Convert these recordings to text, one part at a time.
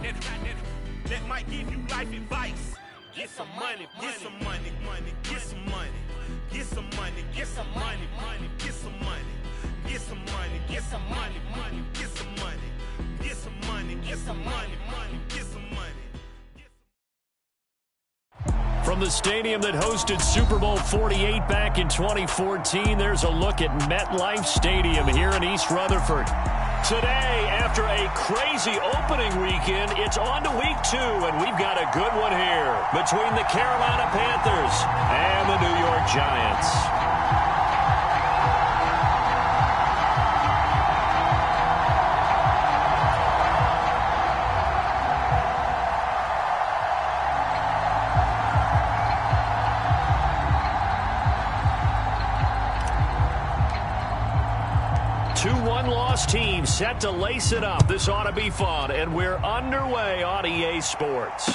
that might give you life advice. Get some money, get some money, get some money, get some money, get some money, get some money, get some money, get some money, get some money, get some money, get some money, get some money. From the stadium that hosted Super Bowl 48 back in 2014, there's a look at MetLife Stadium here in East Rutherford. Today, after a crazy opening weekend, it's on to week 2, and we've got a good one here between the Carolina Panthers and the New York Giants. Team set to lace it up. This ought to be fun, and we're underway on EA Sports.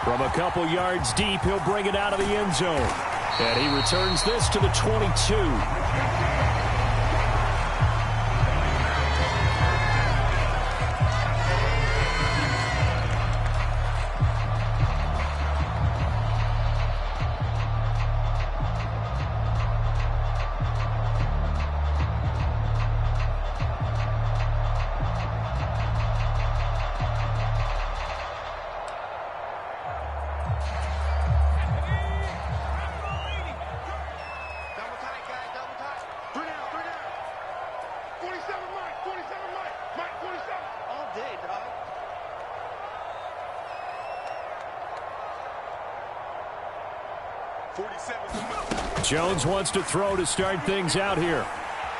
From a couple yards deep, he'll bring it out of the end zone, and he returns this to the 22. Jones wants to throw to start things out here.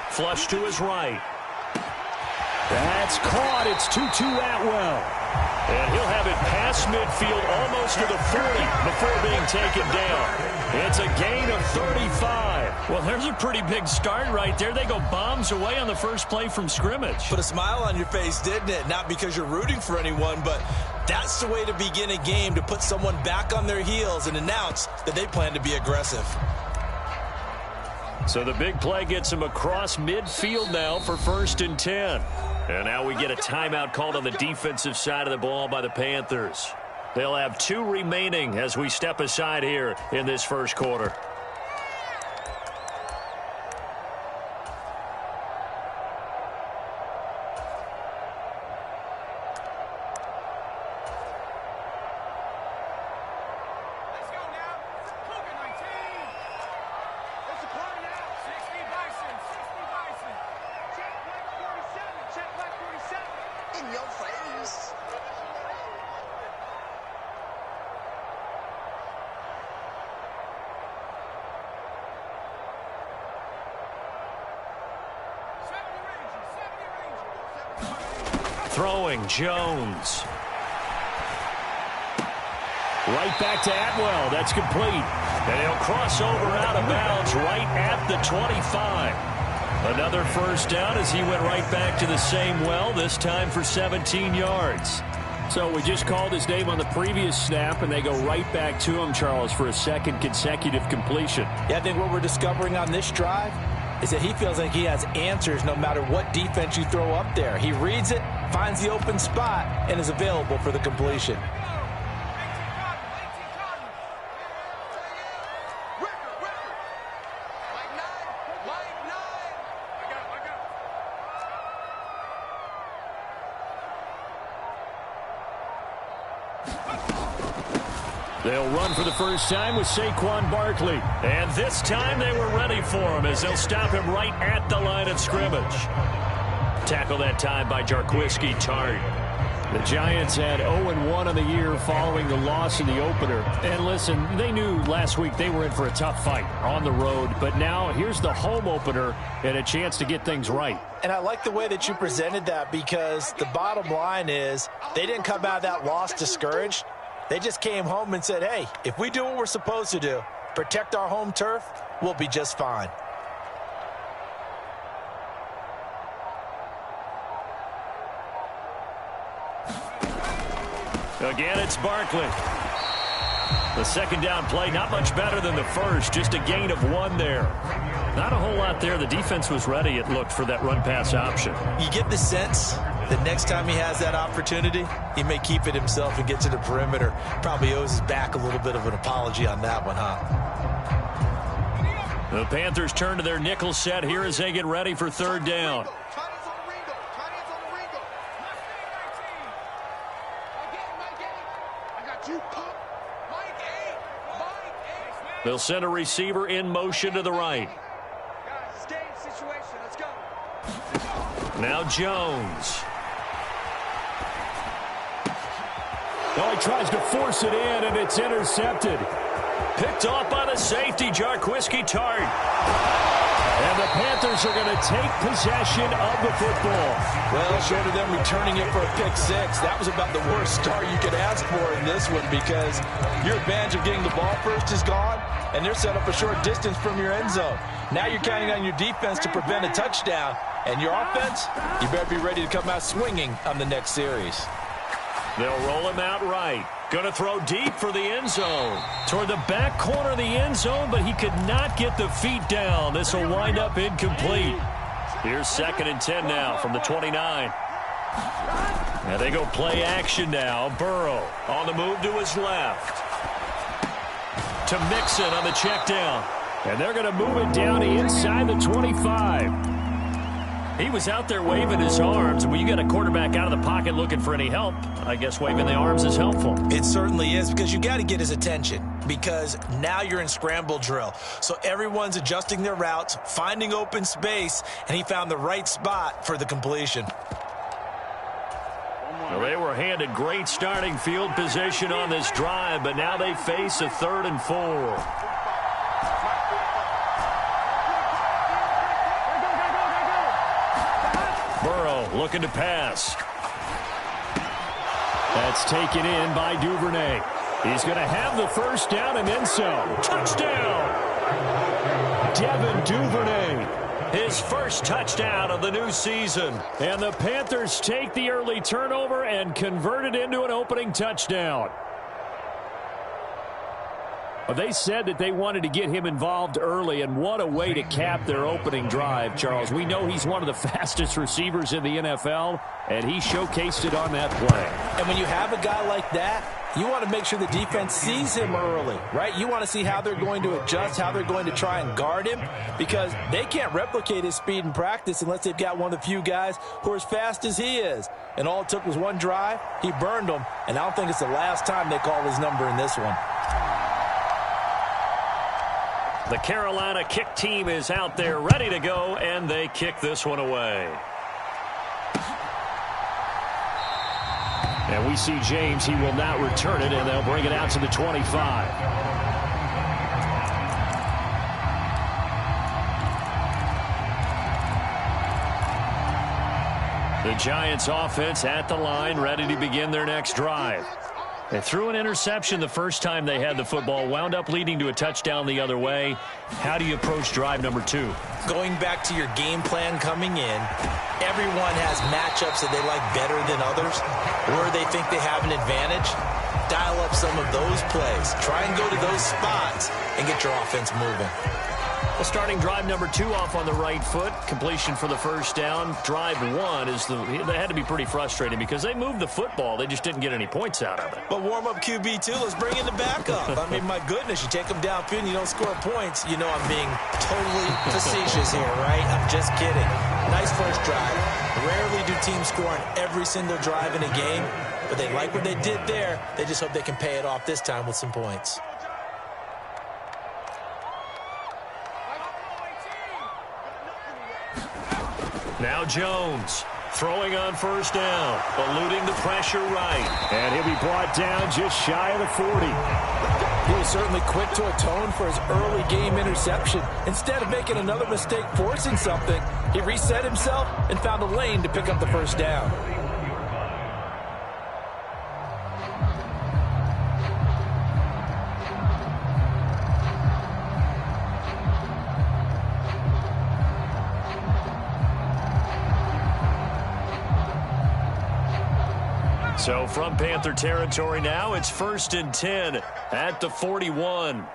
Flush to his right. That's caught. It's Tutu Atwell. And he'll have it past midfield almost to the 40 before being taken down. It's a gain of 35. Well, there's a pretty big start right there. They go bombs away on the first play from scrimmage. Put a smile on your face, didn't it? Not because you're rooting for anyone, but that's the way to begin a game, to put someone back on their heels and announce that they plan to be aggressive. So the big play gets him across midfield now for 1st and 10. And now we get a timeout called on the defensive side of the ball by the Panthers. They'll have 2 remaining as we step aside here in this first quarter. Throwing, Jones. Right back to Atwell. That's complete. And he'll cross over out of bounds right at the 25. Another first down as he went right back to the same well, this time for 17 yards. So we just called his name on the previous snap, and they go right back to him, Charles, for a second consecutive completion. Yeah, I think what we're discovering on this drive is that he feels like he has answers no matter what defense you throw up there. He reads it, finds the open spot, and is available for the completion. They'll run for the first time with Saquon Barkley. And this time they were ready for him as they'll stop him right at the line of scrimmage. Tackle that time by Jarquiski Tartt. The Giants had 0-1 on the year following the loss in the opener. And listen, they knew last week they were in for a tough fight on the road. But now here's the home opener and a chance to get things right. And I like the way that you presented that, because the bottom line is they didn't come out of that loss discouraged. They just came home and said, hey, if we do what we're supposed to do, protect our home turf, we'll be just fine. Again, it's Barkley. The second down play, not much better than the first, just a gain of 1 there. Not a whole lot there. The defense was ready, it looked, for that run-pass option. You get the sense The next time he has that opportunity, he may keep it himself and get to the perimeter. Probably owes his back a little bit of an apology on that one, huh? The Panthers turn to their nickel set here as they get ready for third down. They'll send a receiver in motion to the right. Now Jones. Oh, he tries to force it in, and it's intercepted. Picked off by the safety, Jarquiski Tart. And the Panthers are going to take possession of the football. Well, short of them returning it for a pick six, that was about the worst start you could ask for in this one because your advantage of getting the ball first is gone, and they're set up a short distance from your end zone. Now you're counting on your defense to prevent a touchdown, and your offense, you better be ready to come out swinging on the next series. They'll roll him out right. Going to throw deep for the end zone. Toward the back corner of the end zone, but he could not get the feet down. This will wind up incomplete. Here's 2nd and 10 now from the 29. And they go play action now. Burrow on the move to his left. To Mixon on the check down. And they're going to move it down inside the 25. He was out there waving his arms, and when you get a quarterback out of the pocket looking for any help, I guess waving the arms is helpful. It certainly is, because you got to get his attention, because now you're in scramble drill. So everyone's adjusting their routes, finding open space, and he found the right spot for the completion. Well, they were handed great starting field position on this drive, but now they face a 3rd and 4. Burrow looking to pass. That's taken in by Duvernay. He's going to have the first down and then some. Touchdown! Devin Duvernay. His first touchdown of the new season. And the Panthers take the early turnover and convert it into an opening touchdown. They said that they wanted to get him involved early, and what a way to cap their opening drive, Charles. We know he's one of the fastest receivers in the NFL, and he showcased it on that play. And when you have a guy like that, you want to make sure the defense sees him early, right? You want to see how they're going to adjust, how they're going to try and guard him, because they can't replicate his speed in practice unless they've got one of the few guys who are as fast as he is. And all it took was one drive. He burned them, and I don't think it's the last time they call his number in this one. The Carolina kick team is out there ready to go, and they kick this one away. And we see James. He will not return it, and they'll bring it out to the 25. The Giants offense at the line, ready to begin their next drive. They threw an interception the first time they had the football, wound up leading to a touchdown the other way. How do you approach drive number 2? Going back to your game plan coming in, everyone has matchups that they like better than others, or they think they have an advantage. Dial up some of those plays. Try and go to those spots and get your offense moving. Well, starting drive number 2 off on the right foot. Completion for the first down. Drive 1 is they had to be pretty frustrating because they moved the football. They just didn't get any points out of it. But warm up QB 2. Let's bring in the backup. I mean, my goodness, you take them downfield and you don't score points. You know I'm being totally facetious here, right? I'm just kidding. Nice first drive. Rarely do teams score on every single drive in a game, but they like what they did there. They just hope they can pay it off this time with some points. Now Jones throwing on first down, eluding the pressure right. And he'll be brought down just shy of the 40. He was certainly quick to atone for his early game interception. Instead of making another mistake forcing something, he reset himself and found a lane to pick up the first down. So from Panther territory now, it's 1st and 10 at the 41.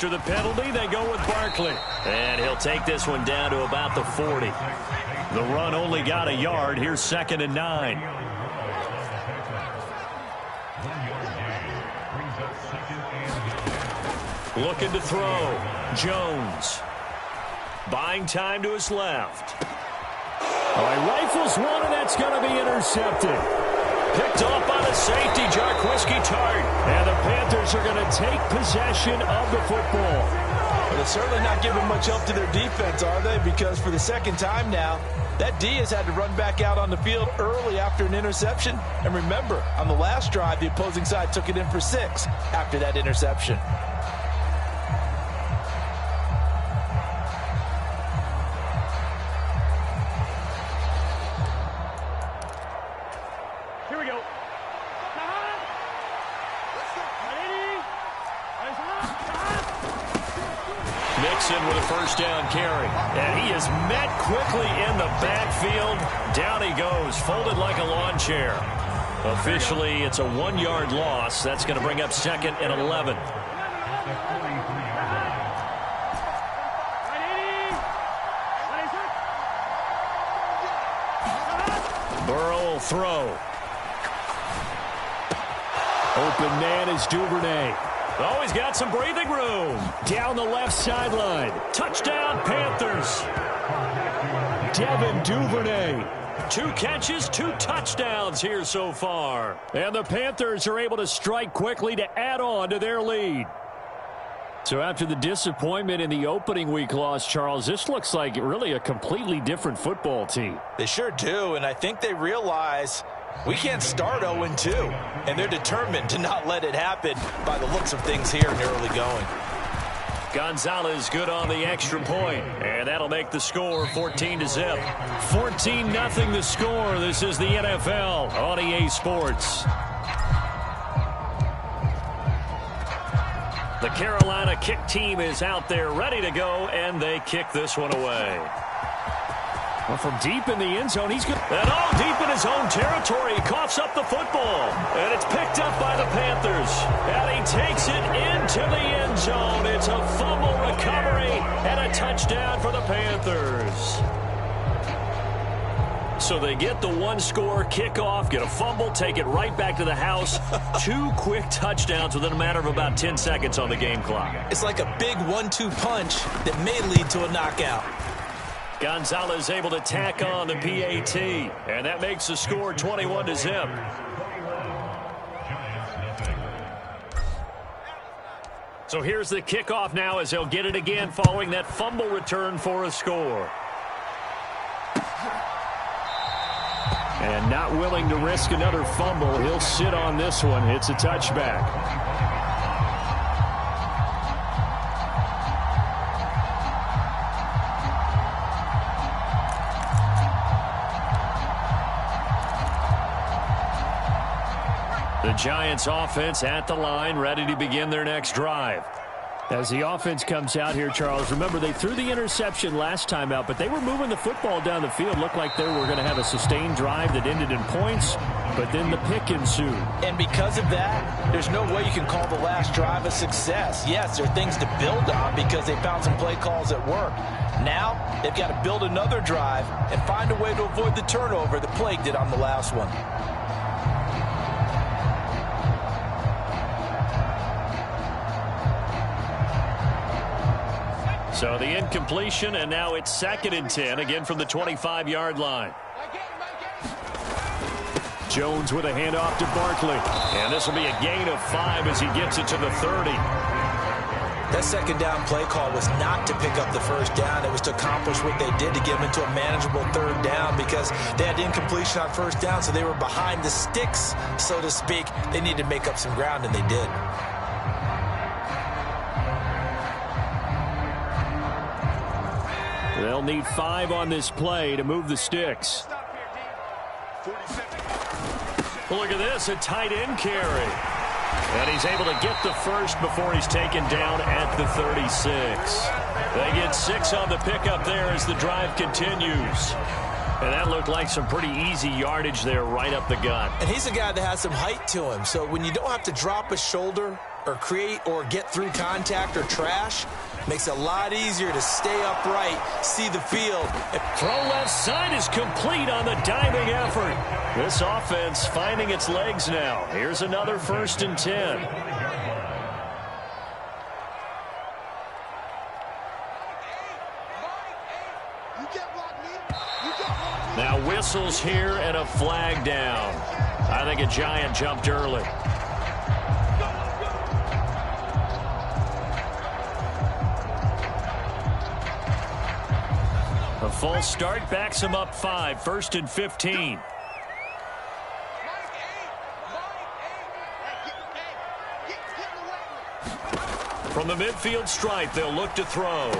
After the penalty, they go with Barkley. And he'll take this one down to about the 40. The run only got a yard. Here's 2nd and 9. Looking to throw. Jones. Buying time to his left. All right, rifles one, and that's going to be intercepted. Picked off by the safety, Jaquiski Tartt. And the Panthers are going to take possession of the football. Well, they're certainly not giving much help to their defense, are they? Because for the second time now, that D has had to run back out on the field early after an interception. And remember, on the last drive, the opposing side took it in for 6 after that interception. With a first down carry. And he is met quickly in the backfield. Down he goes, folded like a lawn chair. Officially, it's a 1-yard loss. That's going to bring up 2nd and 11. Burrow will throw. Open man is Duvernay. Oh, he's got some breathing room. Down the left sideline. Touchdown, Panthers. Devin Duvernay. 2 catches, 2 touchdowns here so far. And the Panthers are able to strike quickly to add on to their lead. So after the disappointment in the opening week loss, Charles, this looks like really a completely different football team. They sure do, and I think they realize we can't start 0-2, and they're determined to not let it happen by the looks of things here in the early going. Gonzalez good on the extra point, and that'll make the score 14-0. 14-0 the score. This is the NFL on EA Sports. The Carolina kick team is out there ready to go, and they kick this one away. Well, from deep in the end zone, he's good. And all deep in his own territory, he coughs up the football. And it's picked up by the Panthers. And he takes it into the end zone. It's a fumble recovery and a touchdown for the Panthers. So they get the 1-score kickoff, get a fumble, take it right back to the house. 2 quick touchdowns within a matter of about 10 seconds on the game clock. It's like a big 1-2 punch that may lead to a knockout. Gonzalez able to tack on the PAT, and that makes the score 21-0. So here's the kickoff now as they'll get it again following that fumble return for a score. And not willing to risk another fumble, he'll sit on this one. It's a touchback. The Giants offense at the line, ready to begin their next drive. As the offense comes out here, Charles, remember they threw the interception last time out, but they were moving the football down the field. Looked like they were going to have a sustained drive that ended in points, but then the pick ensued. And because of that, there's no way you can call the last drive a success. Yes, there are things to build on because they found some play calls that work. Now, they've got to build another drive and find a way to avoid the turnover that plagued it on the last one. So the incompletion, and now it's 2nd and 10, again from the 25-yard line. Jones with a handoff to Barkley. And this will be a gain of 5 as he gets it to the 30. That second down play call was not to pick up the first down. It was to accomplish what they did to get them into a manageable 3rd down because they had incompletion on 1st down, so they were behind the sticks, so to speak. They needed to make up some ground, and they did. They'll need 5 on this play to move the sticks. Look at this, a tight end carry. And he's able to get the first before he's taken down at the 36. They get 6 on the pickup there as the drive continues. And that looked like some pretty easy yardage there right up the gut. And he's a guy that has some height to him. So when you don't have to drop a shoulder or create or get through contact or trash, makes it a lot easier to stay upright, see the field. Throw left side is complete on the diving effort. This offense finding its legs now. Here's another 1st and 10. Now whistles here and a flag down. I think a Giant jumped early. A false start backs him up 5, 1st and 15. From the midfield stripe, they'll look to throw.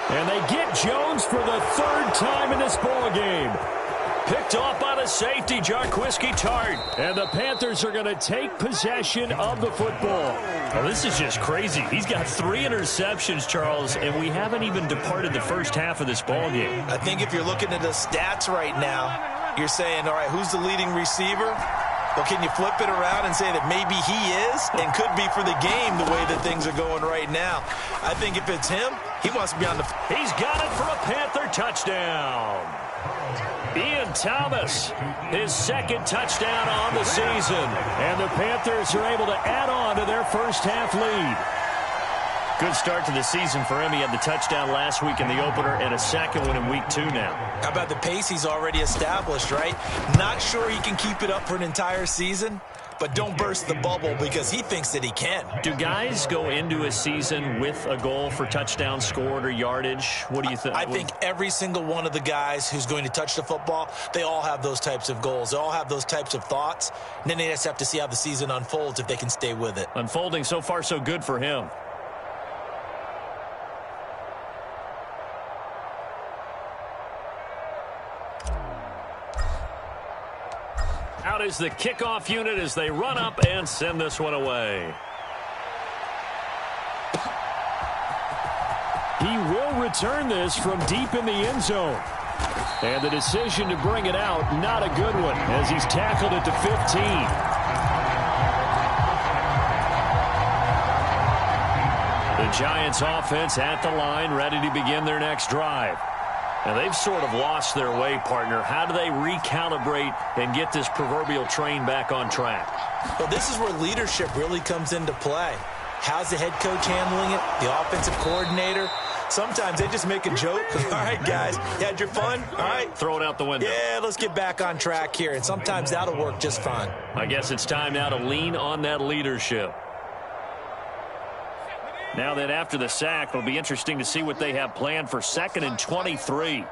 And they get Jones for the 3rd time in this ball game. Picked off by the safety, Jarquiski Tart. And the Panthers are going to take possession of the football. Well, this is just crazy. He's got 3 interceptions, Charles, and we haven't even departed the first half of this ball game. I think if you're looking at the stats right now, you're saying, all right, who's the leading receiver? Well, can you flip it around and say that maybe he is and could be for the game the way that things are going right now? I think if it's him, he wants to be on the... He's got it for a Panther touchdown. Ian Thomas, his 2nd touchdown on the season. And the Panthers are able to add on to their first half lead. Good start to the season for him. He had the touchdown last week in the opener and a 2nd one in week 2 now. How about the pace he's already established, right? Not sure he can keep it up for an entire season, but don't burst the bubble because he thinks that he can. Do guys go into a season with a goal for touchdowns scored or yardage? What do you think? I think every single one of the guys who's going to touch the football, they all have those types of goals. They all have those types of thoughts. And then they just have to see how the season unfolds if they can stay with it. Unfolding so far so good for him. Out is the kickoff unit as they run up and send this one away. He will return this from deep in the end zone. And the decision to bring it out, not a good one, as he's tackled at the 15. The Giants offense at the line, ready to begin their next drive. Now, they've sort of lost their way, partner. How do they recalibrate and get this proverbial train back on track? Well, this is where leadership really comes into play. How's the head coach handling it? The offensive coordinator? Sometimes they just make a joke. All right, guys, you had your fun? All right. Throw it out the window. Yeah, let's get back on track here. And sometimes that'll work just fine. I guess it's time now to lean on that leadership. Now that after the sack, it'll be interesting to see what they have planned for 2nd and 23.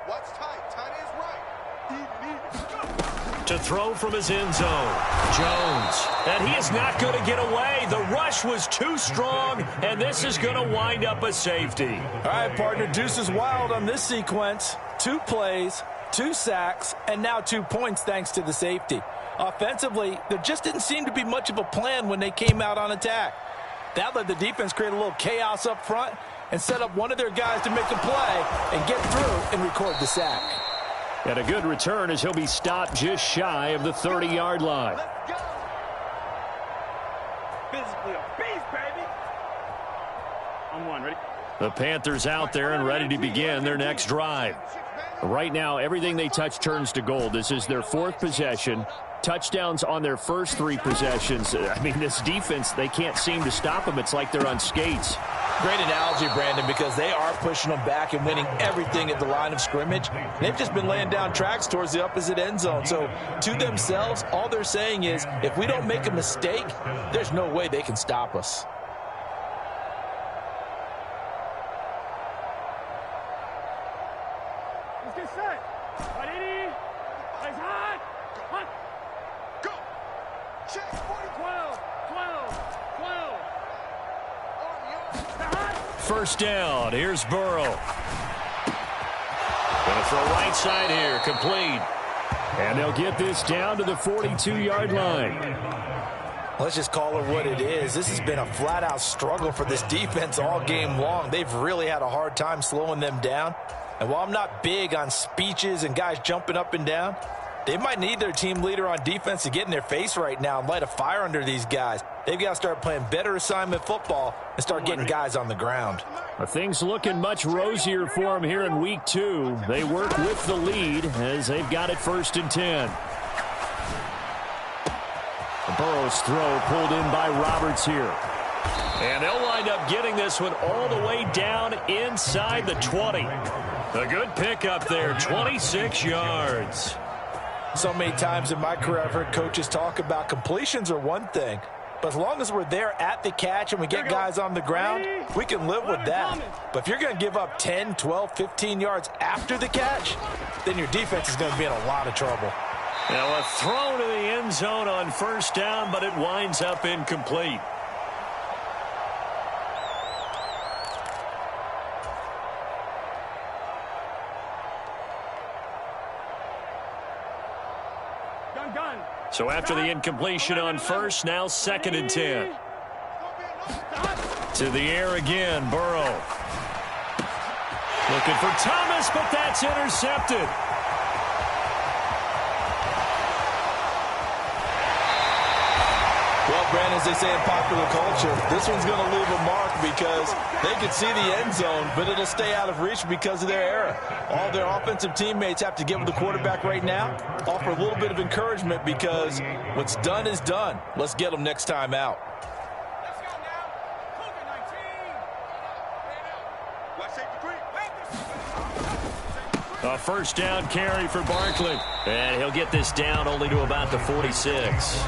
To throw from his end zone, Jones. And he is not going to get away. The rush was too strong, and this is going to wind up a safety. All right, partner, deuce is wild on this sequence. 2 plays, 2 sacks, and now 2 points thanks to the safety. Offensively, there just didn't seem to be much of a plan when they came out on attack. That let the defense create a little chaos up front and set up one of their guys to make a play and get through and record the sack. And a good return as he'll be stopped just shy of the 30-yard line. Physically a beast, baby. On 1, ready? The Panthers out there and ready to begin their next drive. Right now, everything they touch turns to gold. This is their 4th possession. Touchdowns on their first 3 possessions. I mean, this defense, they can't seem to stop them. It's like they're on skates. Great analogy, Brandon, because they are pushing them back and winning everything at the line of scrimmage. They've just been laying down tracks towards the opposite end zone. So to themselves, all they're saying is, if we don't make a mistake, there's no way they can stop us. Let's get set. Ready? Plays hot. Hot. Go. Check. 12. 12. First down. Here's Burrow. Going to throw right side here. Complete. And they'll get this down to the 42-yard line. Let's just call it what it is. This has been a flat-out struggle for this defense all game long. They've really had a hard time slowing them down. And while I'm not big on speeches and guys jumping up and down, they might need their team leader on defense to get in their face right now and light a fire under these guys. They've got to start playing better assignment football and start getting guys on the ground. Things looking much rosier for them here in week 2. They work with the lead as they've got it 1st and 10. Burrow's throw pulled in by Roberts here. And they'll wind up getting this one all the way down inside the 20. A good pickup there, 26 yards. So many times in my career I've heard coaches talk about completions are one thing, but as long as we're there at the catch and we get guys on the ground, we can live with that. But if you're going to give up 10, 12, 15 yards after the catch, then your defense is going to be in a lot of trouble. Now a throw to the end zone on 1st down, but it winds up incomplete. So after the incompletion on 1st, now 2nd and 10. To the air again, Burrow. Looking for Thomas, but that's intercepted. Well, Brandon, as they say in popular culture, this one's going to leave a mark because they could see the end zone, but it'll stay out of reach because of their error. All their offensive teammates have to get with the quarterback right now, offer a little bit of encouragement because what's done is done. Let's get them next time out. A 1st down carry for Barkley. And he'll get this down only to about the 46.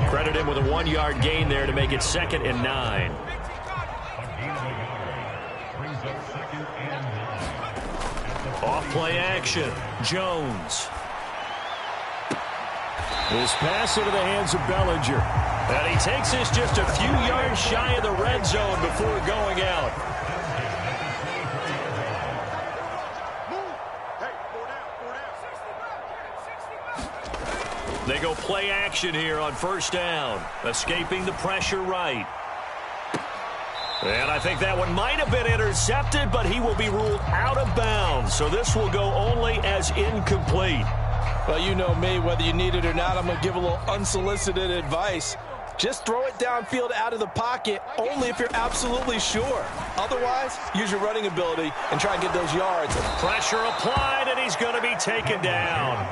Credit him with a 1-yard gain there to make it 2nd and 9. Off play action. Jones. This pass into the hands of Bellinger. And he takes this just a few yards shy of the red zone before going out. They go play action here on 1st down. Escaping the pressure right. And I think that one might have been intercepted, but he will be ruled out of bounds. So this will go only as incomplete. Well, you know me, whether you need it or not, I'm going to give a little unsolicited advice. Just throw it downfield out of the pocket only if you're absolutely sure. Otherwise, use your running ability and try and get those yards. Pressure applied, and he's going to be taken down.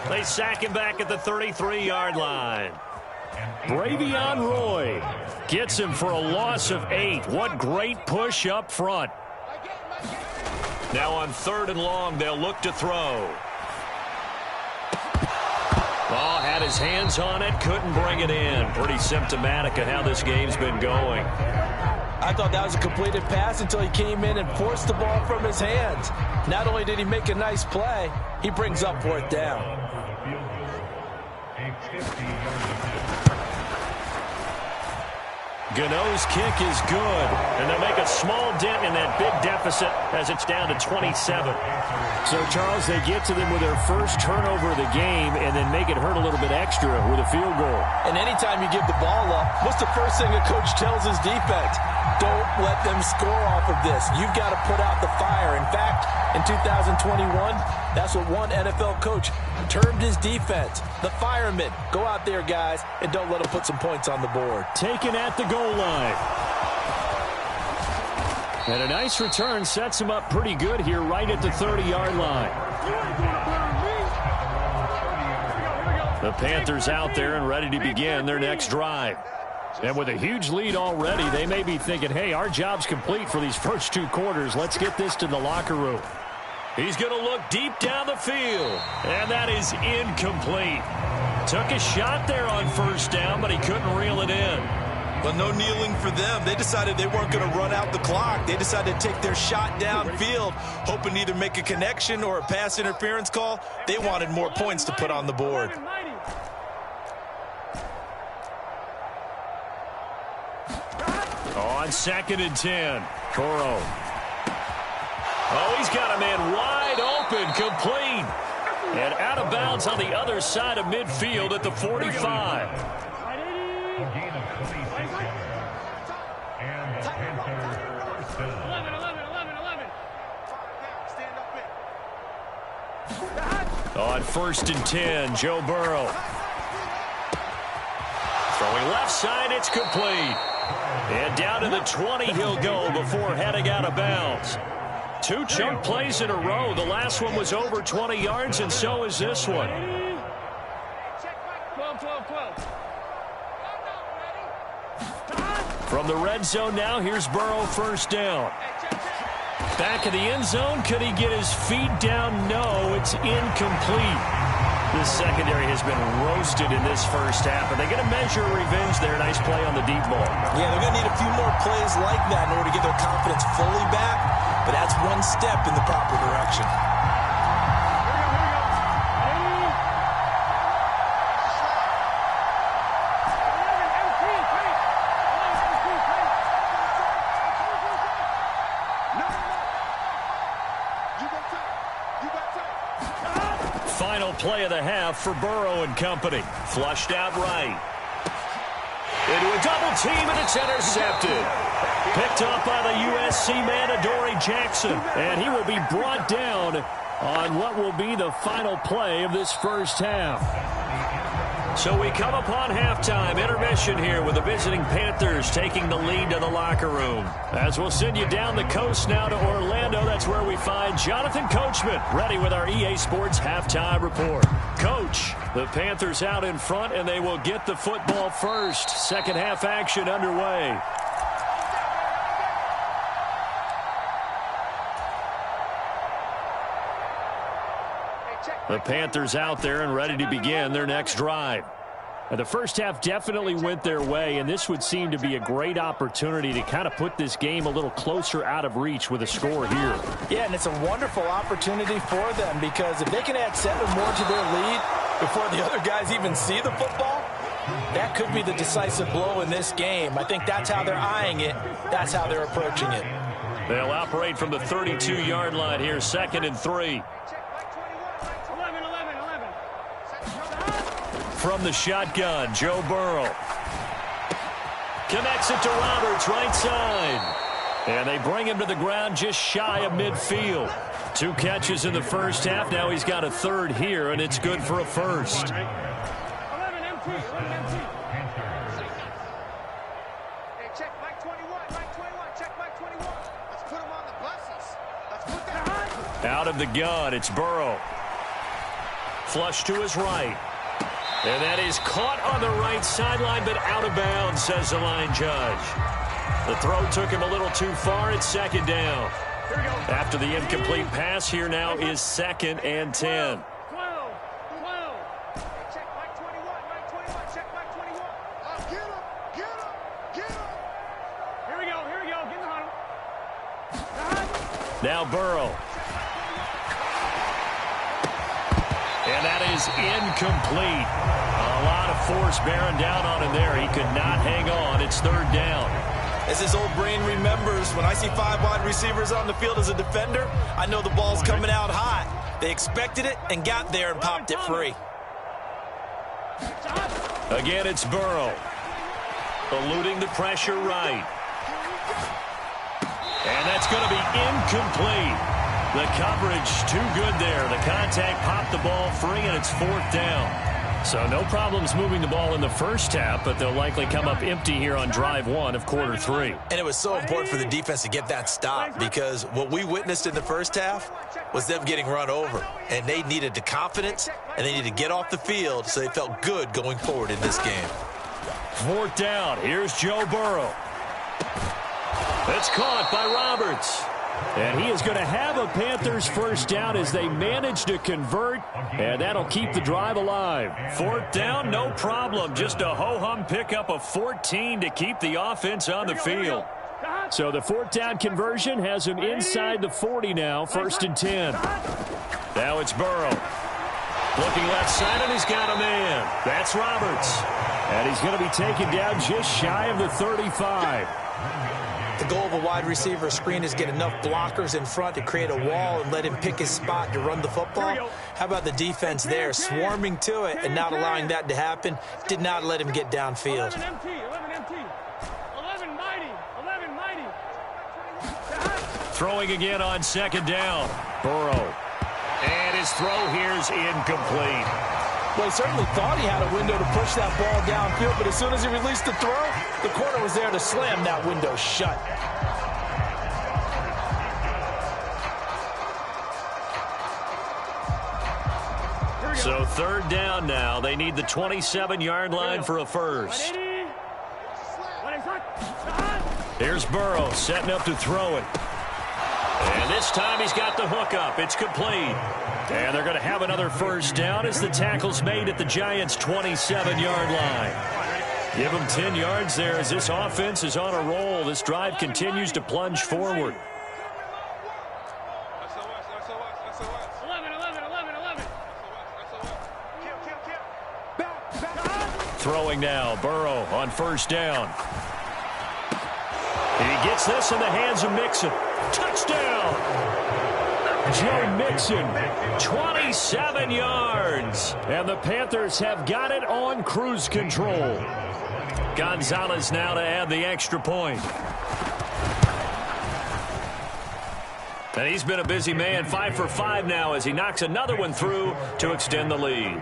They sack him back at the 33-yard line. Bravion Roy gets him for a loss of 8. What great push up front. Now on 3rd and long, they'll look to throw. Oh, had his hands on it, couldn't bring it in. Pretty symptomatic of how this game's been going. I thought that was a completed pass until he came in and forced the ball from his hands. Not only did he make a nice play, he brings up 4th down. Gano's kick is good, and they'll make a small dent in that big deficit as it's down to 27. So, Charles, they get to them with their first turnover of the game and then make it hurt a little bit extra with a field goal. And anytime you give the ball up, what's the first thing a coach tells his defense? Don't let them score off of this. You've got to put out the fire. In fact, in 2021, that's what one NFL coach termed his defense. The firemen. Go out there, guys, and don't let them put some points on the board. Taken at the goal line. And a nice return sets him up pretty good here right at the 30-yard line. The Panthers out there and ready to begin their next drive. And with a huge lead already, they may be thinking, hey, our job's complete for these first 2 quarters. Let's get this to the locker room. He's going to look deep down the field. And that is incomplete. Took a shot there on 1st down, but he couldn't reel it in. But no kneeling for them. They decided they weren't going to run out the clock. They decided to take their shot downfield, hoping to either make a connection or a pass interference call. They wanted more points to put on the board. On 2nd and 10, Toro. Oh, he's got a man wide open, complete. And out of bounds on the other side of midfield at the 45. On 1st and 10, Joe Burrow. Throwing left side, it's complete. And down to the 20 he'll go before heading out of bounds. 2 chunk plays in a row. The last one was over 20 yards, and so is this one. 12. From the red zone now, here's Burrow, first down. Back in the end zone, could he get his feet down? No, it's incomplete. The secondary has been roasted in this first half. Are they going to measure revenge there? Nice play on the deep ball. Yeah, they're going to need a few more plays like that in order to get their confidence fully back, but that's one step in the proper direction. Final play of the half for Burrow and company. Flushed out right. Into a double team, and it's intercepted. Picked up by the USC man, Adoree Jackson. And he will be brought down on what will be the final play of this first half. So we come upon halftime. Intermission here with the visiting Panthers taking the lead to the locker room. As we'll send you down the coast now to Orlando, that's where we find Jonathan Coachman ready with our EA Sports Halftime Report. Coach, the Panthers out in front, and they will get the football first. Second half action underway. The Panthers out there and ready to begin their next drive. Now, the first half definitely went their way, and this would seem to be a great opportunity to kind of put this game a little closer out of reach with a score here. Yeah, and it's a wonderful opportunity for them because if they can add 7 more to their lead before the other guys even see the football, that could be the decisive blow in this game. I think that's how they're eyeing it. That's how they're approaching it. They'll operate from the 32-yard line here, 2nd and 3. From the shotgun, Joe Burrow. Connects it to Roberts, right side. And they bring him to the ground just shy of midfield. 2 catches in the first half. Now he's got a 3rd here, and it's good for a first. 11 empty. Hey, check Mike 21. Check Mike 21. Let's put him on the buses. Let's put that. Out of the gun, it's Burrow. Flush to his right. And that is caught on the right sideline, but out of bounds, says the line judge. The throw took him a little too far. It's 2nd down. After the incomplete pass, here now is 2nd and 10. 12. Check Mike 21. Check Mike 21. Get him. Here we go. Get in the huddle. Now Burrow. And that is incomplete. A lot of force bearing down on him there. He could not hang on. It's 3rd down. As his old brain remembers, when I see 5 wide receivers on the field as a defender, I know the ball's coming out hot. They expected it and got there and popped it free. Again, it's Burrow. Eluding the pressure right. And that's going to be incomplete. The coverage too good there. The contact popped the ball free, and it's 4th down. So no problems moving the ball in the first half, but they'll likely come up empty here on drive 1 of quarter 3. And it was so important for the defense to get that stop because what we witnessed in the first half was them getting run over. And they needed the confidence, and they needed to get off the field so they felt good going forward in this game. 4th down. Here's Joe Burrow. It's caught by Roberts. And he is going to have a Panthers first down as they manage to convert, and that'll keep the drive alive. 4th down, no problem. Just a ho-hum pickup of 14 to keep the offense on the field. So the 4th down conversion has him inside the 40 now, 1st and 10. Now it's Burrow. Looking left side, and he's got a man. That's Roberts. And he's going to be taken down just shy of the 35. The goal of a wide receiver screen is get enough blockers in front to create a wall and let him pick his spot to run the football. How about the defense there, swarming to it and not allowing that to happen? Did not let him get downfield. 11 empty. 11 mighty. Throwing again on 2nd down. Burrow. And his throw here is incomplete. Well, he certainly thought he had a window to push that ball downfield, but as soon as he released the throw, the corner was there to slam that window shut. So third down now. They need the 27-yard line for a first. Here's Burrow setting up to throw it. And this time he's got the hook up. It's complete. And they're going to have another first down as the tackle's made at the Giants' 27-yard line. Give them 10 yards there as this offense is on a roll. This drive continues to plunge forward. Throwing now, Burrow on first down. He gets this in the hands of Mixon. Touchdown! Joe Mixon, 27 yards. And the Panthers have got it on cruise control. Gonzalez now to add the extra point. And he's been a busy man, 5 for 5 now as he knocks another one through to extend the lead.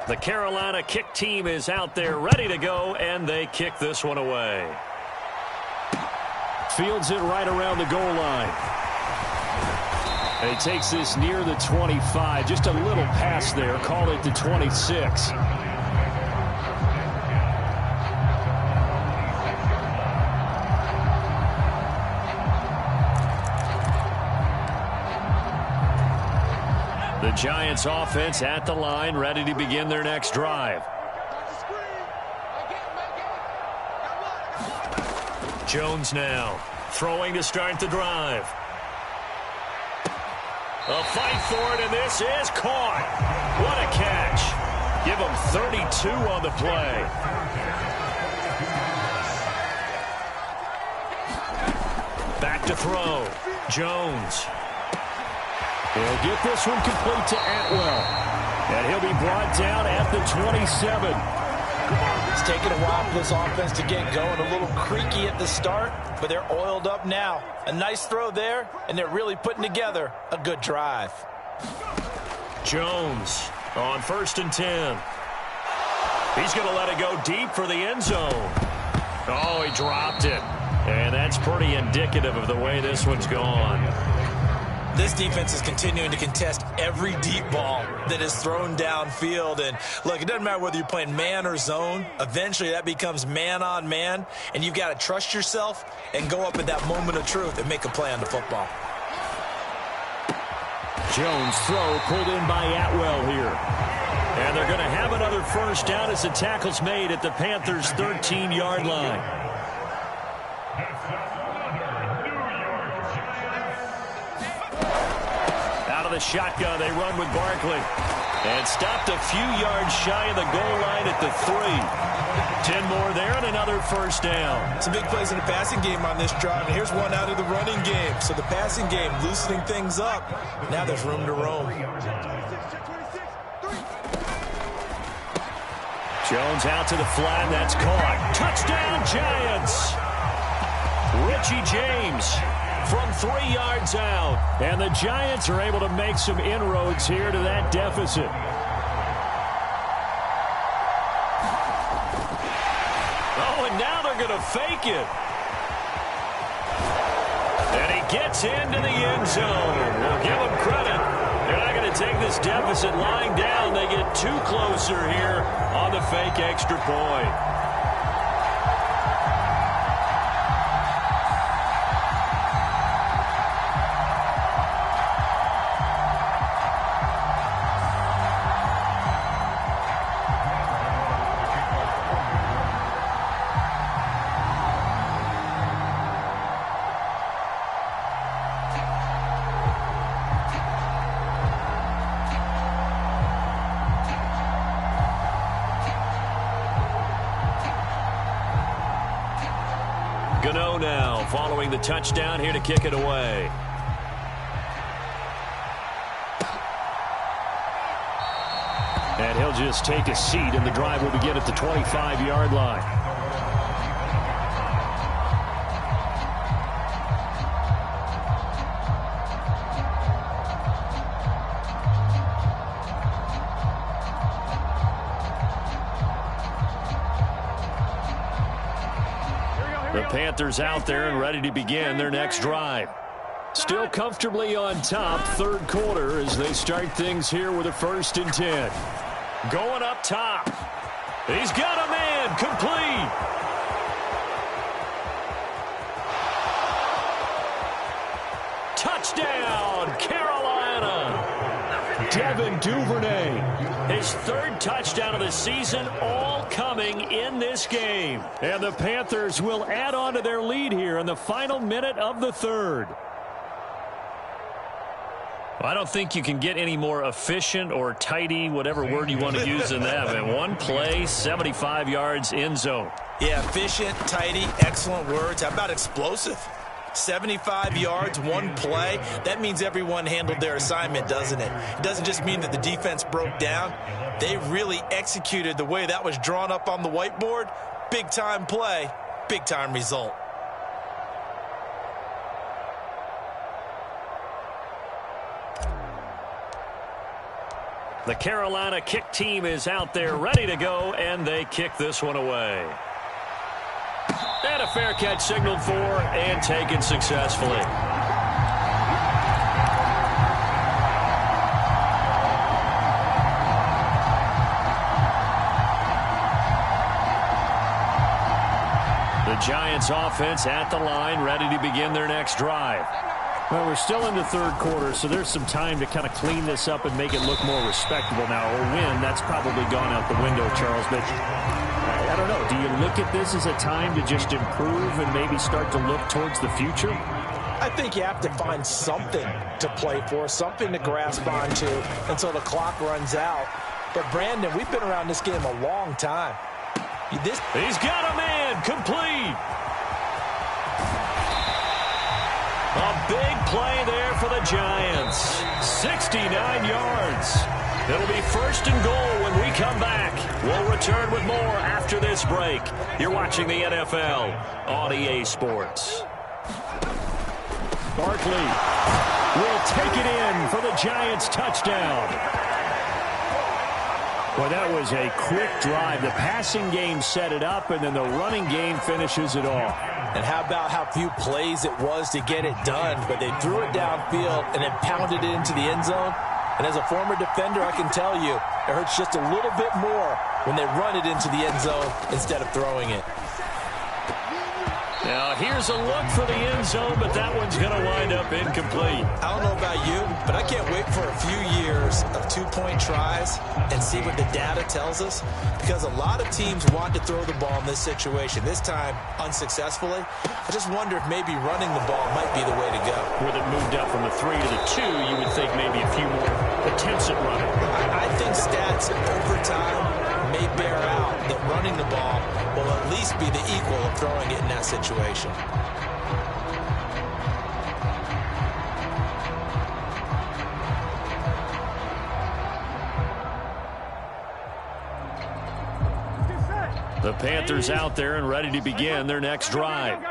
The Carolina kick team is out there ready to go, and they kick this one away. Fields it right around the goal line. And he takes this near the 25. Just a little pass there. Call it the 26. The Giants offense at the line, ready to begin their next drive. Jones now throwing to start the drive. A fight for it, and this is caught. What a catch. Give him 32 on the play. Back to throw. Jones. He'll get this one complete to Atwell. And he'll be brought down at the 27. It's taken a while for this offense to get going. A little creaky at the start, but they're oiled up now. A nice throw there, and they're really putting together a good drive. Jones on 1st and 10. He's going to let it go deep for the end zone. Oh, he dropped it. And that's pretty indicative of the way this one's gone. This defense is continuing to contest every deep ball that is thrown downfield. And, look, it doesn't matter whether you're playing man or zone. Eventually, that becomes man-on-man, and you've got to trust yourself and go up at that moment of truth and make a play on the football. Jones' throw pulled in by Atwell here. And they're going to have another first down as the tackle's made at the Panthers' 13-yard line. The shotgun, they run with Barkley. And stopped a few yards shy of the goal line at the 3. 10 more there and another first down. Some big plays in the passing game on this drive. And here's one out of the running game. So the passing game loosening things up. Now there's room to roam. Jones out to the flat. That's caught. Touchdown, Giants. Richie James from 3 yards out. And the Giants are able to make some inroads here to that deficit. Oh, and now they're going to fake it. And he gets into the end zone. We'll give him credit. They're not going to take this deficit lying down. They get too closer here on the fake extra point. Gano now following the touchdown here to kick it away. And he'll just take a seat, and the drive will begin at the 25-yard line. The Panthers out there and ready to begin their next drive. Still comfortably on top, third quarter, as they start things here with a 1st and 10. Going up top. He's got a man, complete. Touchdown, Carolina. Devin Duvernay, his 3rd touchdown of the season, all coming in this game. And the Panthers will add on to their lead here in the final minute of the 3rd. I don't think you can get any more efficient or tidy, whatever word you want to use in that. Man, one play, 75 yards, end zone. Yeah, efficient, tidy, excellent words. How about explosive? 75 yards, one play. That means everyone handled their assignment, doesn't it? It doesn't just mean that the defense broke down. They really executed the way that was drawn up on the whiteboard. Big-time play, big-time result. The Carolina kick team is out there ready to go, and they kick this one away. And a fair catch signaled for and taken successfully. The Giants offense at the line, ready to begin their next drive. Well, we're still in the 3rd quarter, so there's some time to kind of clean this up and make it look more respectable now. A win, that's probably gone out the window, Charles. But I don't know. Do you look at this as a time to just improve and maybe start to look towards the future? I think you have to find something to play for, something to grasp onto until the clock runs out. But, Brandon, we've been around this game a long time. He's got a man, complete. A big play there for the Giants. 69 yards. It'll be 1st and goal when we come back. We'll return with more after this break. You're watching the NFL on EA Sports. Barkley will take it in for the Giants touchdown. Well, that was a quick drive. The passing game set it up, and then the running game finishes it off. And how about how few plays it was to get it done, but they threw it downfield and then pounded it into the end zone. And as a former defender, I can tell you, it hurts just a little bit more when they run it into the end zone instead of throwing it. Now, here's a look for the end zone, but that one's going to wind up incomplete. I don't know about you, but I can't wait for a few years of 2-point tries and see what the data tells us, because a lot of teams want to throw the ball in this situation, this time unsuccessfully. I just wonder if maybe running the ball might be the way to go. With it moved up from the 3 to the 2, you would think maybe a few more attempts at running. I think stats over time may bear out that running the ball will at least be the equal of throwing it in that situation. The Panthers out there and ready to begin their next drive.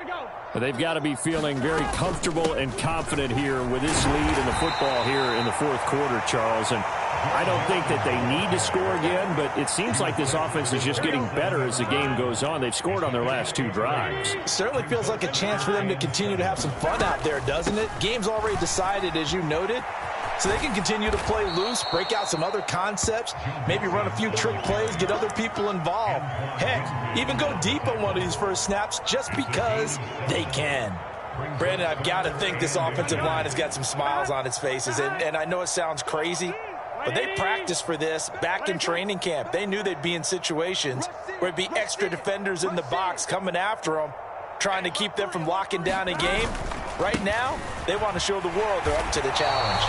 They've got to be feeling very comfortable and confident here with this lead in the football here in the 4th quarter, Charles. And I don't think that they need to score again, but it seems like this offense is just getting better as the game goes on. They've scored on their last 2 drives. Certainly feels like a chance for them to continue to have some fun out there, doesn't it? Game's already decided, as you noted. So they can continue to play loose, break out some other concepts, maybe run a few trick plays, get other people involved. Heck, even go deep on one of these first snaps just because they can. Brandon, I've got to think this offensive line has got some smiles on its faces. And I know it sounds crazy, but they practiced for this back in training camp. They knew they'd be in situations where it'd be extra defenders in the box coming after them, trying to keep them from locking down a game. Right now, they want to show the world they're up to the challenge.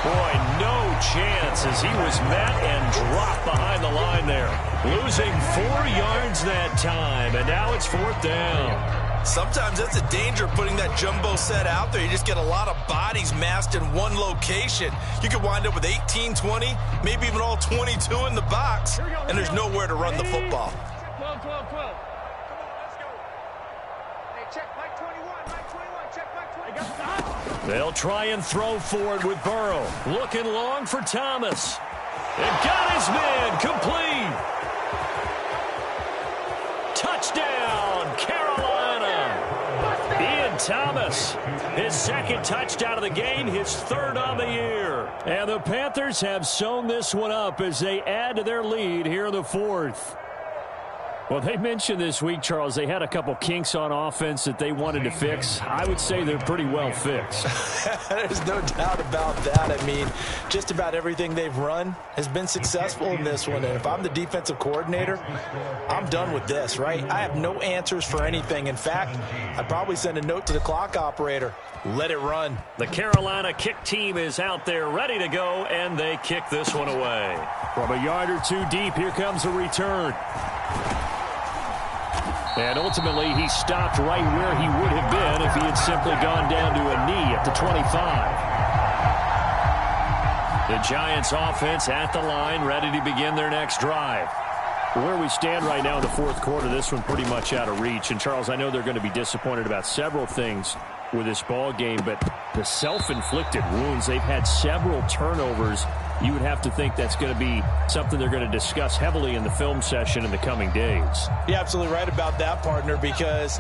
Boy, no chance as he was met and dropped behind the line there. Losing 4 yards that time, and now it's 4th down. Sometimes that's the danger of putting that jumbo set out there. You just get a lot of bodies massed in one location. You could wind up with 18, 20, maybe even all 22 in the box, and there's nowhere to run the football. 12, 12, 12. Come on, let's go. Hey, check Mike 21, Mike 21, check Mike 21. They'll try and throw forward with Burrow. Looking long for Thomas. And got his man complete. Touchdown, Carolina. Ian Thomas, his second touchdown of the game, his third on the year. And the Panthers have sewn this one up as they add to their lead here in the fourth. Well, they mentioned this week, Charles, they had a couple kinks on offense that they wanted to fix. I would say they're pretty well fixed. There's no doubt about that. I mean, just about everything they've run has been successful in this one. And if I'm the defensive coordinator, I'm done with this, right? I have no answers for anything. In fact, I'd probably send a note to the clock operator. Let it run. The Carolina kick team is out there ready to go, and they kick this one away. From a yard or two deep, here comes a return. And ultimately, he stopped right where he would have been if he had simply gone down to a knee at the 25. The Giants offense at the line, ready to begin their next drive. Where we stand right now in the fourth quarter, this one pretty much out of reach. And, Charles, I know they're going to be disappointed about several things with this ball game, but the self-inflicted wounds, they've had several turnovers. You would have to think that's going to be something they're going to discuss heavily in the film session in the coming days. You're absolutely right about that, partner, because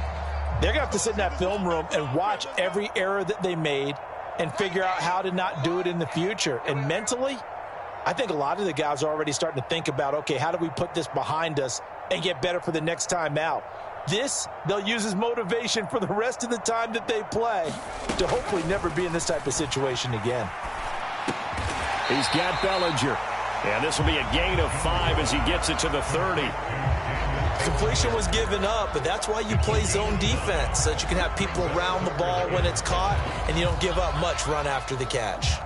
they're going to have to sit in that film room and watch every error that they made and figure out how to not do it in the future. And mentally, I think a lot of the guys are already starting to think about, okay, how do we put this behind us and get better for the next time out? This, they'll use as motivation for the rest of the time that they play to hopefully never be in this type of situation again. He's got Bellinger. And this will be a gain of 5 as he gets it to the 30. Completion was given up, but that's why you play zone defense, so that you can have people around the ball when it's caught, and you don't give up much run after the catch.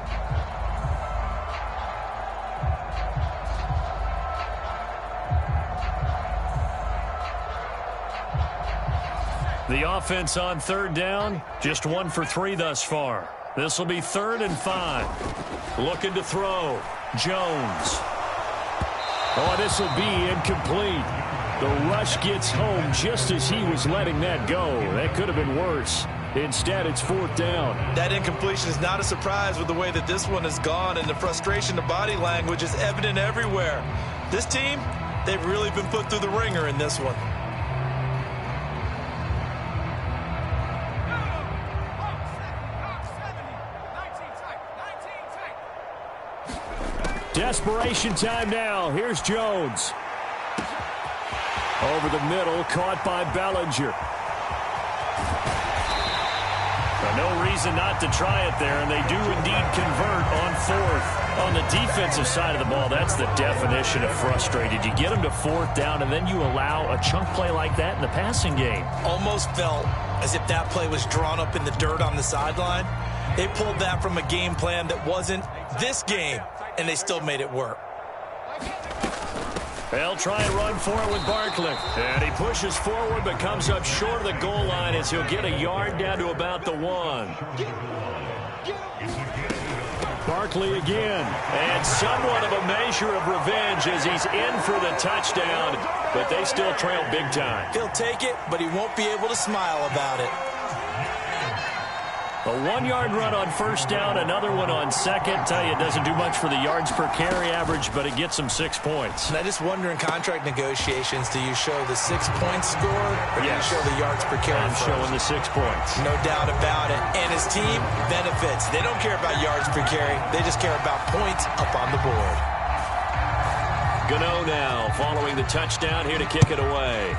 The offense on third down, just 1 for 3 thus far. This will be 3rd and 5. Looking to throw. Jones. Oh, this will be incomplete. The rush gets home just as he was letting that go. That could have been worse. Instead, it's 4th down. That incompletion is not a surprise with the way that this one has gone, and the frustration, the body language is evident everywhere. This team, they've really been put through the ringer in this one. Desperation time now. Here's Jones. Over the middle, caught by Bellinger. No reason not to try it there, and they do indeed convert on 4th. On the defensive side of the ball, that's the definition of frustrated. You get them to 4th down, and then you allow a chunk play like that in the passing game. Almost felt as if that play was drawn up in the dirt on the sideline. They pulled that from a game plan that wasn't this game, and they still made it work. They'll try and run for it with Barkley. And he pushes forward but comes up short of the goal line as he'll get a yard down to about the 1. Barkley again. And somewhat of a measure of revenge as he's in for the touchdown. But they still trail big time. He'll take it, but he won't be able to smile about it. A 1-yard run on 1st down, another one on 2nd. Tell you, it doesn't do much for the yards per carry average, but it gets them 6 points. And I just wonder in contract negotiations, do you show the 6 points scored, or do you show the yards per carry? I'm showing the 6 points. No doubt about it. And his team benefits. They don't care about yards per carry. They just care about points up on the board. Gano now following the touchdown, here to kick it away.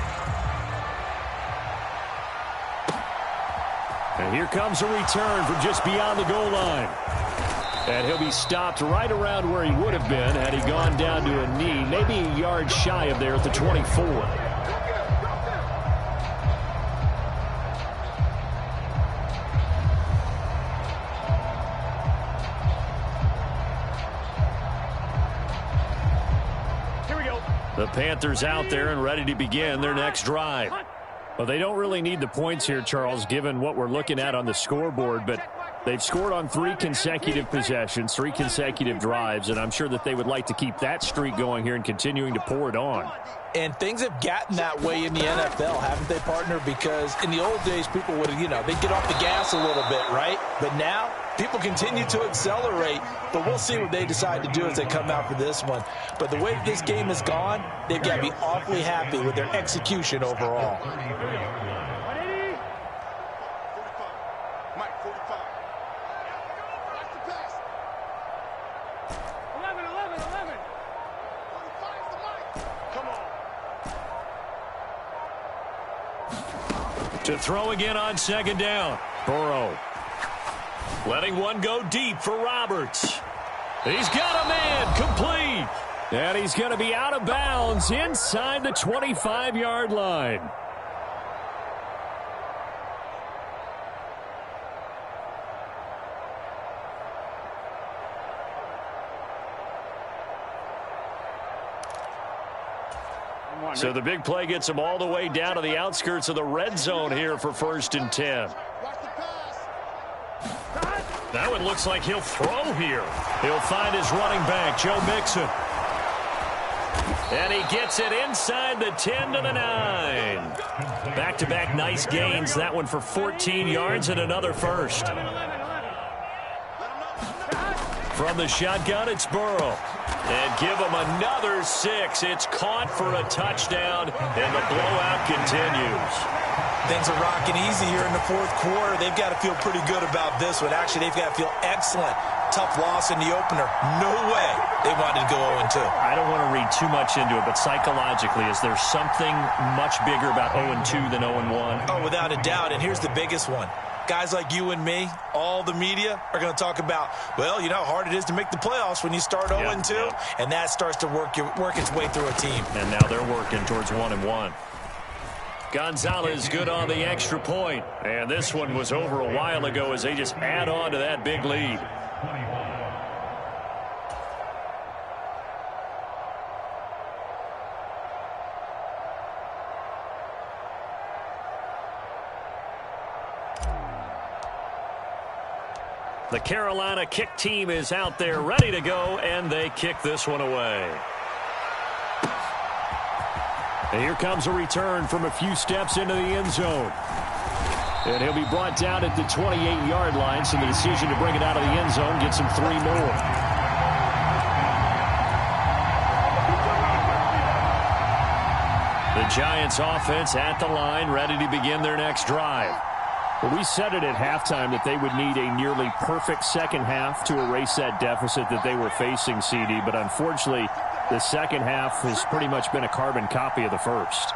And here comes a return from just beyond the goal line. And he'll be stopped right around where he would have been had he gone down to a knee, maybe a yard shy of there at the 24. Here we go. The Panthers out there and ready to begin their next drive. Well, they don't really need the points here, Charles, given what we're looking at on the scoreboard, but they've scored on 3 consecutive possessions, 3 consecutive drives, and I'm sure that they would like to keep that streak going here and continuing to pour it on. And things have gotten that way in the NFL, haven't they, partner? Because in the old days, people would, they'd get off the gas a little bit, right? But now, people continue to accelerate, but we'll see what they decide to do as they come out for this one. But the way this game has gone, they've got to be awfully happy with their execution overall. To throw again on second down. Burrow letting one go deep for Roberts. He's got a man, complete. And he's going to be out of bounds inside the 25-yard line. So the big play gets him all the way down to the outskirts of the red zone here for 1st and 10. That one looks like he'll throw here. He'll find his running back, Joe Mixon. And he gets it inside the 10 to the 9. Back-to-back nice gains. That one for 14 yards and another first. From the shotgun, it's Burrow. And give him another 6. It's caught for a touchdown, and the blowout continues. Things are rocking easy here in the 4th quarter. They've got to feel pretty good about this one. Actually, they've got to feel excellent. Tough loss in the opener. No way they wanted to go 0-2. I don't want to read too much into it, but psychologically, is there something much bigger about 0-2 than 0-1? Oh, without a doubt, and here's the biggest one. Guys like you and me, all the media, are going to talk about, well, you know how hard it is to make the playoffs when you start 0-2, and that starts to work its way through a team. And now they're working towards 1-1. Gonzalez good on the extra point. And this one was over a while ago as they just add on to that big lead. The Carolina kick team is out there ready to go, and they kick this one away. And here comes a return from a few steps into the end zone. And he'll be brought down at the 28-yard line, so the decision to bring it out of the end zone gets him 3 more. The Giants offense at the line, ready to begin their next drive. Well, we said it at halftime that they would need a nearly perfect second half to erase that deficit that they were facing, CD. But unfortunately, the second half has pretty much been a carbon copy of the first.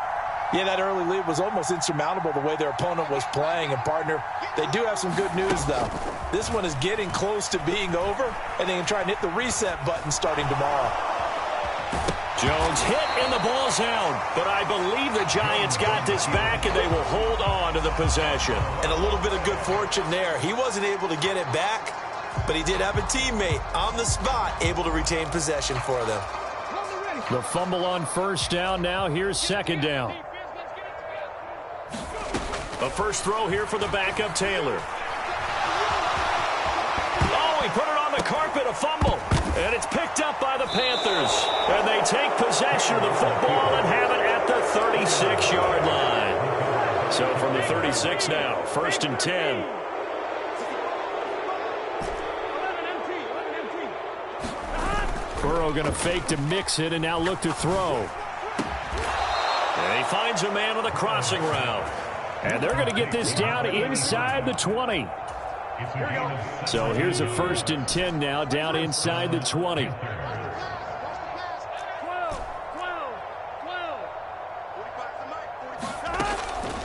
Yeah, that early lead was almost insurmountable the way their opponent was playing. And, partner, they do have some good news, though. This one is getting close to being over, and they can try and hit the reset button starting tomorrow. Jones hit and the ball's out, but I believe the Giants got this back and they will hold on to the possession. And a little bit of good fortune there. He wasn't able to get it back, but he did have a teammate on the spot able to retain possession for them. The fumble on first down. Now here's second down. A first throw here for the backup Taylor. Oh, he put it on the carpet, a fumble. And it's picked up by the Panthers. And they take possession of the football and have it at the 36-yard line. So from the 36 now, 1st and 10. Burrow going to fake to mix it and now look to throw. And he finds a man on the crossing route. And they're going to get this down inside the 20. So here's a 1st and 10 now, down inside the 20.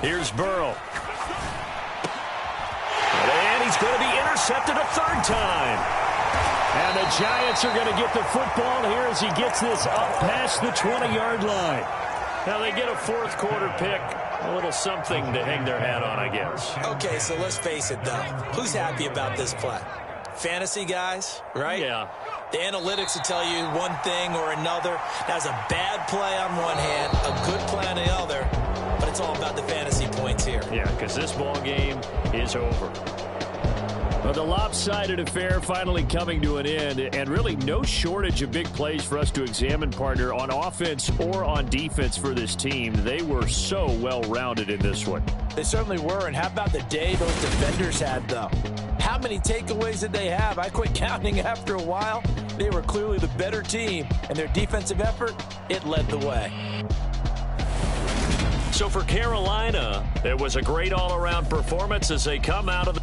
Here's Burrow. And he's going to be intercepted a 3rd time. And the Giants are going to get the football here as he gets this up past the 20-yard line. Now they get a 4th quarter pick. A little something to hang their hat on, I guess. Okay, so let's face it, though. Who's happy about this play? Fantasy guys, right? Yeah. The analytics will tell you one thing or another. That's a bad play on one hand, a good play on the other. But it's all about the fantasy points here. Yeah, because this ball game is over. Well, the lopsided affair finally coming to an end, and really no shortage of big plays for us to examine, partner, on offense or on defense for this team. They were so well-rounded in this one. They certainly were, and how about the day those defenders had, though? How many takeaways did they have? I quit counting after a while. They were clearly the better team, and their defensive effort, it led the way. So for Carolina, it was a great all-around performance as they come out of the